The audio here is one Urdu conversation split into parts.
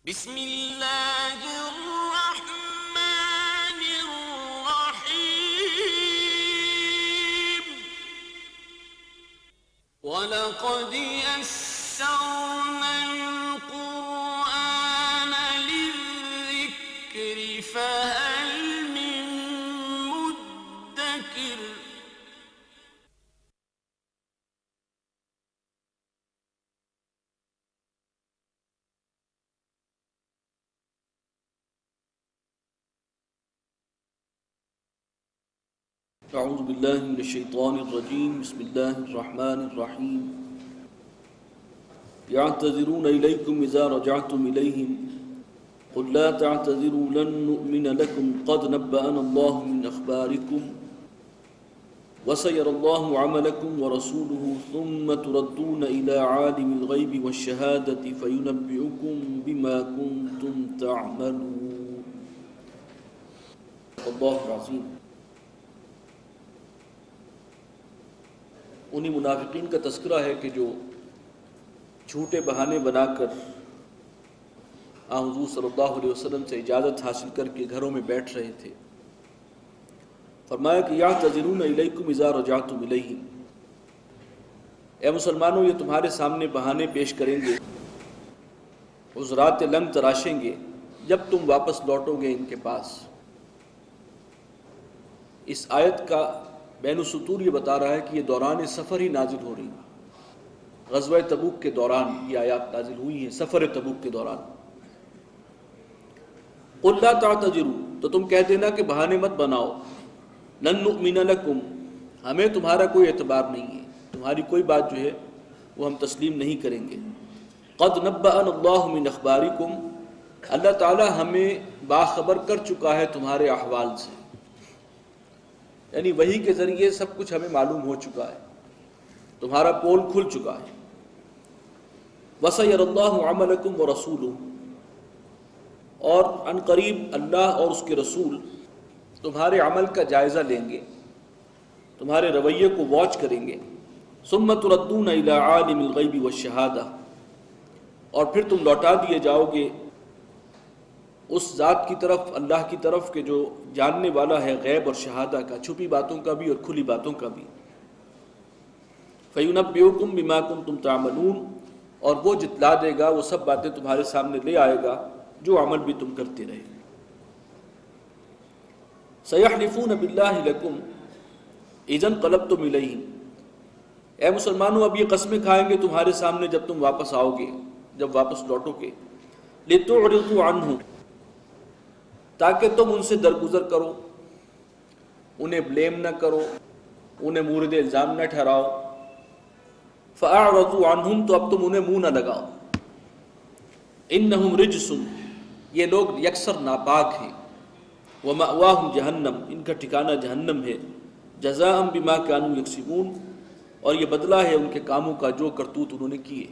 بسم اللہ الرحمن الرحیم وَلَقَدْ يَسَّرْنَا الْقُرْآنَ لِلذِّكْرِ فَهَلْ مِن مُدَّكِرٍ اعوذ باللہ من الشیطان الرجیم بسم اللہ الرحمن الرحیم یعتذرون الیکم اذا رجعتم الیہم قل لا تعتذروا لن نؤمن لکم قد نبأنا اللہ من اخبارکم وسيرى الله عملكم ورسوله ثم تردون الى عالم الغیب والشہادة فینبئکم بما کنتم تعملون اللہ العظیم۔ انہی منافقین کا تذکرہ ہے کہ جو جھوٹے بہانے بنا کر حضور صلی اللہ علیہ وسلم سے اجازت حاصل کر کے گھروں میں بیٹھ رہے تھے۔ فرمایا کہ یعتذرون الیکم اذا رجعتم الیہم، اے مسلمانوں یہ تمہارے سامنے بہانے پیش کریں گے، عذرات لنگ تراشیں گے جب تم واپس لوٹو گے ان کے پاس۔ اس آیت کا بین السطور یہ بتا رہا ہے کہ یہ دوران سفر ہی نازل ہو رہی ہے۔ غزوہ تبوک کے دوران یہ آیات نازل ہوئی ہیں، سفر تبوک کے دوران۔ قل لا تعتذروا، تو تم کہہ دینا کہ بہانے مت بناؤ، لن نؤمن لکم، ہمیں تمہارا کوئی اعتبار نہیں ہے، تمہاری کوئی بات جو ہے وہ ہم تسلیم نہیں کریں گے۔ قد نبأنا اللہ من اخبارکم، اللہ تعالی ہمیں باخبر کر چکا ہے تمہارے احوال سے، یعنی وحی کے ذریعے سب کچھ ہمیں معلوم ہو چکا ہے، تمہارا پول کھل چکا ہے۔ وَسَيَرَى اللَّهُ عَمَلَكُمْ وَرَسُولُهُ، اور عن قریب اللہ اور اس کے رسول تمہارے عمل کا جائزہ لیں گے، تمہارے رویے کو واچ کریں گے۔ ثُمَّ تُرَدُّونَ إِلَىٰ عَالِمِ الْغَيْبِ وَالشَّهَادَةِ، اور پھر تم لوٹا دیے جاؤ گے اس ذات کی طرف، اللہ کی طرف کہ جو جاننے والا ہے غیب اور شہادہ کا، چھپی باتوں کا بھی اور کھلی باتوں کا بھی۔ فَيُنَبِّئُكُم بِمَا كُنتُمْ تَعْمَلُونَ، اور وہ جتلا دے گا، وہ سب باتیں تمہارے سامنے لے آئے گا جو عمل بھی تم کرتے رہے۔ سَيَحْلِفُونَ بِاللَّهِ لَكُمْ إِذَا انقَلَبْتُمْ إِلَيْهِمْ، اے مسلمانوں اب یہ قسمیں کھائیں گے تمہارے سامنے جب تم واپس آؤ گے، جب واپس لوٹو گے۔ لِتُعْرِضُوا عَنْهُمْ، تاکہ تم ان سے درگزر کرو، انہیں بلیم نہ کرو، انہیں مورد الزام نہ ٹھہراؤ۔ فَأَعْرَضُوا عَنْهُمْ، تو اب تم انہیں منہ نہ لگاؤ۔ إِنَّهُمْ رِجْسٌ، یہ لوگ یکسر ناپاک ہیں۔ وَمَأْوَاهُمْ جَهَنَّمْ، ان کا ٹھکانہ جہنم ہے۔ جَزَاءً بِمَا كَانُوا يَكْسِبُونَ، اور یہ بدلہ ہے ان کے کاموں کا جو کرتوت انہوں نے کیے۔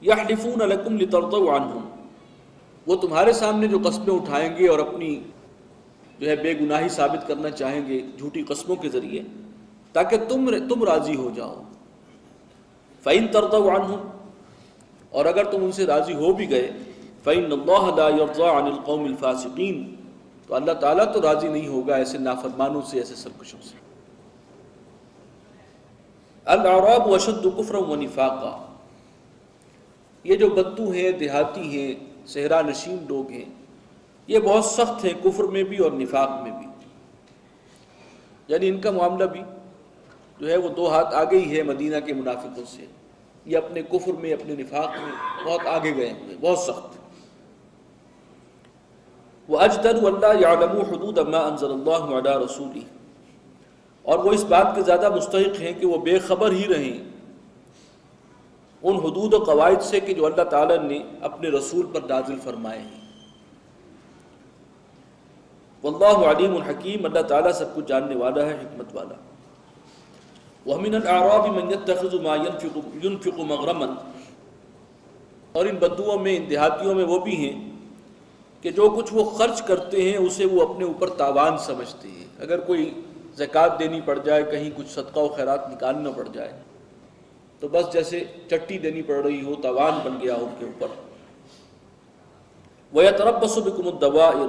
يَحْلِفُونَ لَكُمْ لِتَرْضَوْا عَنْهُمْ، وہ تمہارے سامنے جو قسمیں اٹھائیں گے اور اپنی جو ہے بے گناہی ثابت کرنا چاہیں گے جھوٹی قسموں کے ذریعے، تاکہ تم راضی ہو جاؤ۔ فَإِن تَرْضَوْا عَنْهُمْ، اور اگر تم ان سے راضی ہو بھی گئے، فَإِنَّ اللَّهَ لَا يَرْضَىٰ عَنِ الْقَوْمِ الْفَاسِقِينَ، تو اللہ تعالیٰ تو راضی نہیں ہوگا ایسے نافرمانوں سے، ایسے سرکشوں سے۔ الْأَعْرَابُ أَشَدُّ كُفْرًا وَنِفَاقًا، یہ جو بدو ہیں، دیہاتی ہیں، صحرا نشین لوگ ہیں، یہ بہت سخت ہیں کفر میں بھی اور نفاق میں بھی، یعنی ان کا معاملہ بھی جو ہے وہ دو ہاتھ آگے ہی ہے مدینہ کے منافقوں سے، یہ اپنے کفر میں، اپنے نفاق میں بہت آگے گئے ہوئے، بہت سخت۔ وَأَجْدَرُوا أَلَّا يَعْلَمُوا حُدُودَ مَا أَنزَلَ اللَّهُ عَلَىٰ رَسُولِهِ، اور وہ اس بات کے زیادہ مستحق ہیں کہ وہ بے خبر ہی رہیں ان حدود و قواعد سے کہ جو اللہ تعالیٰ نے اپنے رسول پر نازل فرمائے ہیں۔ واللہ علیم حکیم، اللہ تعالیٰ سب کچھ جاننے والا ہے، حکمت والا۔ وَمِنَ الْأَعْرَابِ مَنْ يَتَّخِذُ مَا يُنْفِقُ مَغْرَمًا، اور ان بدوؤں میں، ان دیہاتیوں میں وہ بھی ہیں کہ جو کچھ وہ خرچ کرتے ہیں اسے وہ اپنے اوپر تاوان سمجھتے ہیں۔ اگر کوئی زکوٰۃ دینی پڑ جائے، کہیں کچھ صدقہ و خیرات نکالنا پڑ جائے تو بس جیسے چٹی دینی پڑ رہی ہو، تاوان بن گیا ان کے اوپر۔ وَيَتَرَبَّصُ بِكُمُ الدَّوَائِرُ،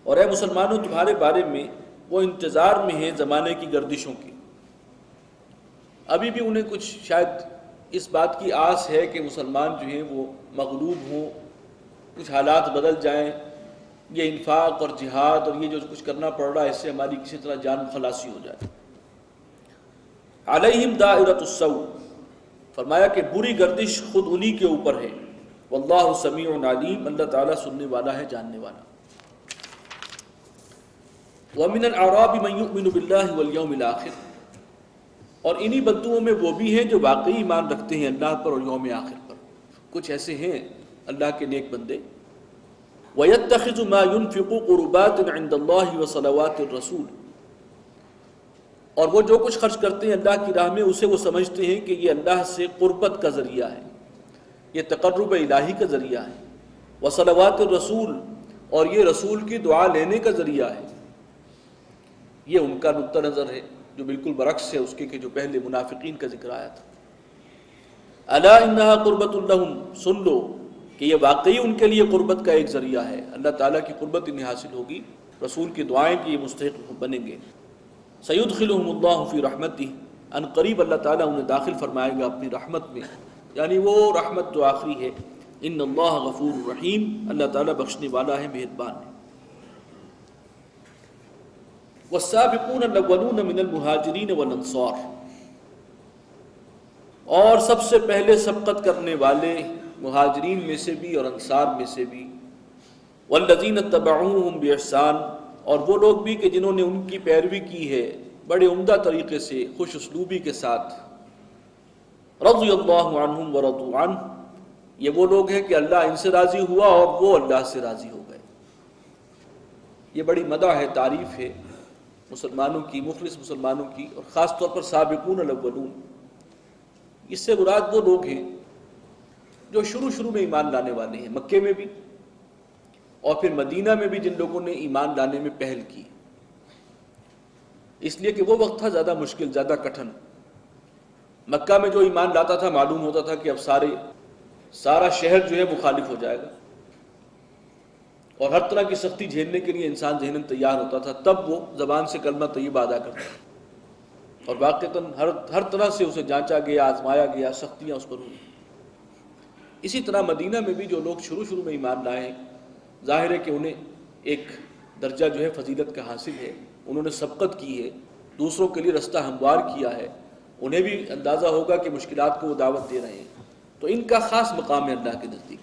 اور اے مسلمانوں تمہارے بارے میں وہ انتظار میں ہیں زمانے کی گردشوں کی۔ ابھی بھی انہیں کچھ شاید اس بات کی آس ہے کہ مسلمان جو ہیں وہ مغلوب ہوں، کچھ حالات بدل جائیں، یہ انفاق اور جہاد اور یہ جو کچھ کرنا پڑ رہا ہے اس سے ہماری کسی طرح جان خلاصی ہو جائے۔ علیہم دائرۃ السوء، فرمایا کہ بری گردش خود انہی کے اوپر ہے۔ واللہ سمیع علیم، اللہ تعالیٰ سننے والا ہے، جاننے والا۔ وَمِنَ الْأَعْرَابِ مَن يُؤْمِنُ بِاللَّهِ وَالْيَوْمِ الْآخِرِ، اور انہی بدوؤں میں وہ بھی ہیں جو واقعی ایمان رکھتے ہیں اللہ پر اور یوم آخر پر۔ کچھ ایسے ہیں اللہ کے نیک بندے۔ وَيَتَّخِذُ مَا يُنْفِقُ قُرُبَاتٍ عِنْدَ اللَّهِ وَصَلَوَاتِ الرَّسُولِ، اور وہ جو کچھ خرچ کرتے ہیں اللہ کی راہ میں اسے وہ سمجھتے ہیں کہ یہ اللہ سے قربت کا ذریعہ ہے، یہ تقرب الہی کا ذریعہ ہے۔ وصلوات الرسول، اور یہ رسول کی دعا لینے کا ذریعہ ہے۔ یہ ان کا نقطہ نظر ہے جو بالکل برعکس ہے اس کے کہ جو پہلے منافقین کا ذکر آیا تھا۔ الا انہا قربت لہم، سن لو کہ یہ واقعی ان کے لیے قربت کا ایک ذریعہ ہے، اللہ تعالیٰ کی قربت انہیں حاصل ہوگی، رسول کی دعائیں کی یہ مستحق بنیں گے۔ سیدخلہم اللہ فی رحمتہ، ان قریب اللہ تعالیٰ انہیں داخل فرمائے گا اپنی رحمت میں، یعنی وہ رحمت جو آخری ہے۔ ان اللہ غفور رحیم، اللہ تعالیٰ بخشنے والا ہے، مہربان ہے۔ والسابقون الاولون من المہاجرین والانصار، اور سب سے پہلے سبقت کرنے والے مہاجرین میں سے بھی اور انصار میں سے بھی، والذین اتبعوہم باحسان، اور وہ لوگ بھی کہ جنہوں نے ان کی پیروی کی ہے بڑے عمدہ طریقے سے، خوش اسلوبی کے ساتھ۔ رضی اللہ عنہم ورضوا عنہ، یہ وہ لوگ ہیں کہ اللہ ان سے راضی ہوا اور وہ اللہ سے راضی ہو گئے۔ یہ بڑی مدح ہے، تعریف ہے مسلمانوں کی، مخلص مسلمانوں کی، اور خاص طور پر سابقون الاولون۔ اس سے مراد وہ لوگ ہیں جو شروع میں ایمان لانے والے ہیں، مکے میں بھی اور پھر مدینہ میں بھی جن لوگوں نے ایمان لانے میں پہل کی، اس لیے کہ وہ وقت تھا زیادہ مشکل، زیادہ کٹھن۔ مکہ میں جو ایمان لاتا تھا معلوم ہوتا تھا کہ اب سارا شہر جو ہے مخالف ہو جائے گا، اور ہر طرح کی سختی جھیلنے کے لیے انسان ذہناً تیار ہوتا تھا، تب وہ زبان سے کلمہ طیبہ ادا کرتا تھا، اور واقعتاً ہر طرح سے اسے جانچا گیا، آزمایا گیا، سختیاں اس پر ہوئی۔ اسی طرح مدینہ میں بھی جو لوگ شروع میں ایمان لائے ہیں، ظاہر ہے کہ انہیں ایک درجہ جو ہے فضیلت کا حاصل ہے، انہوں نے سبقت کی ہے، دوسروں کے لیے رستہ ہموار کیا ہے، انہیں بھی اندازہ ہوگا کہ مشکلات کو وہ دعوت دے رہے ہیں، تو ان کا خاص مقام ہے اللہ کے نزدیک۔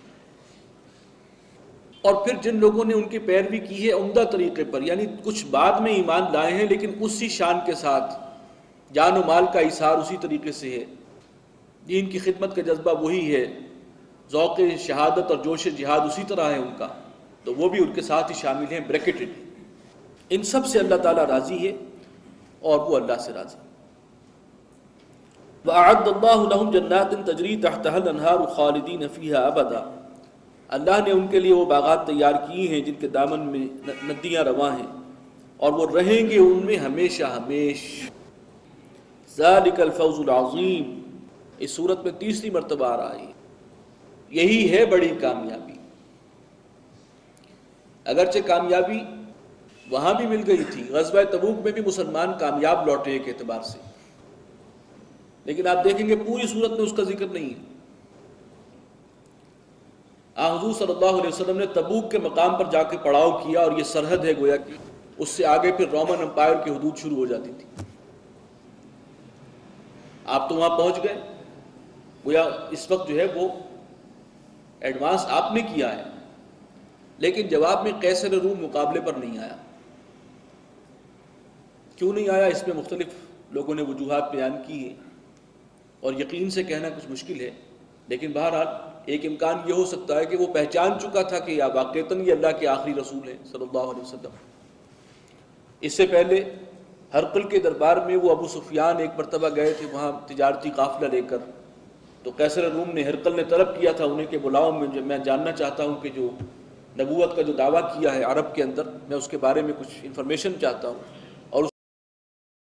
اور پھر جن لوگوں نے ان کی پیروی کی ہے عمدہ طریقے پر، یعنی کچھ بعد میں ایمان لائے ہیں لیکن اسی شان کے ساتھ، جان و مال کا ایثار اسی طریقے سے ہے، دین کی خدمت کا جذبہ وہی ہے، ذوق شہادت اور جوش جہاد اسی طرح ہے ان کا، تو وہ بھی ان کے ساتھ ہی شامل ہیں، بریکٹڈ۔ ان سب سے اللہ تعالیٰ راضی ہے اور وہ اللہ سے راضی۔ وَأَعَدَّ اللَّهُ لَهُمْ جَنَّاتٍ تَجْرِي تَحْتَهَا الْأَنْهَارُ خَالِدِينَ فِيهَا أَبَدًا، اللہ نے ان کے لیے وہ باغات تیار کی ہیں جن کے دامن میں ندیاں رواں ہیں، اور وہ رہیں گے ان میں ہمیشہ ہمیش۔ ذَلِكَ الْفَوْزُ الْعَظِيمُ، اس صورت میں تیسری مرتبہ آ رہا ہے، یہی ہے بڑی کامیابی۔ اگرچہ کامیابی وہاں بھی مل گئی تھی، غزوہ تبوک میں بھی مسلمان کامیاب لوٹے ایک اعتبار سے، لیکن آپ دیکھیں گے پوری صورت میں اس کا ذکر نہیں ہے۔ حضور صلی اللہ علیہ وسلم نے تبوک کے مقام پر جا کے پڑاؤ کیا، اور یہ سرحد ہے گویا کہ اس سے آگے پھر رومن امپائر کی حدود شروع ہو جاتی تھی۔ آپ تو وہاں پہنچ گئے، گویا اس وقت جو ہے وہ ایڈوانس آپ نے کیا ہے، لیکن جواب میں قیصر روم مقابلے پر نہیں آیا۔ کیوں نہیں آیا، اس میں مختلف لوگوں نے وجوہات بیان کی ہیں، اور یقین سے کہنا کچھ مشکل ہے، لیکن بہرحال ایک امکان یہ ہو سکتا ہے کہ وہ پہچان چکا تھا کہ واقعتاً یہ اللہ کے آخری رسول ہیں صلی اللہ علیہ وسلم۔ اس سے پہلے ہرقل کے دربار میں وہ ابو سفیان ایک مرتبہ گئے تھے وہاں تجارتی قافلہ لے کر، تو قیصر روم نے ہرقل نے طلب کیا تھا انہیں کہ بلاؤ، میں جاننا چاہتا ہوں کہ جو نبوت کا جو دعویٰ کیا ہے عرب کے اندر، میں اس کے بارے میں کچھ انفارمیشن چاہتا ہوں۔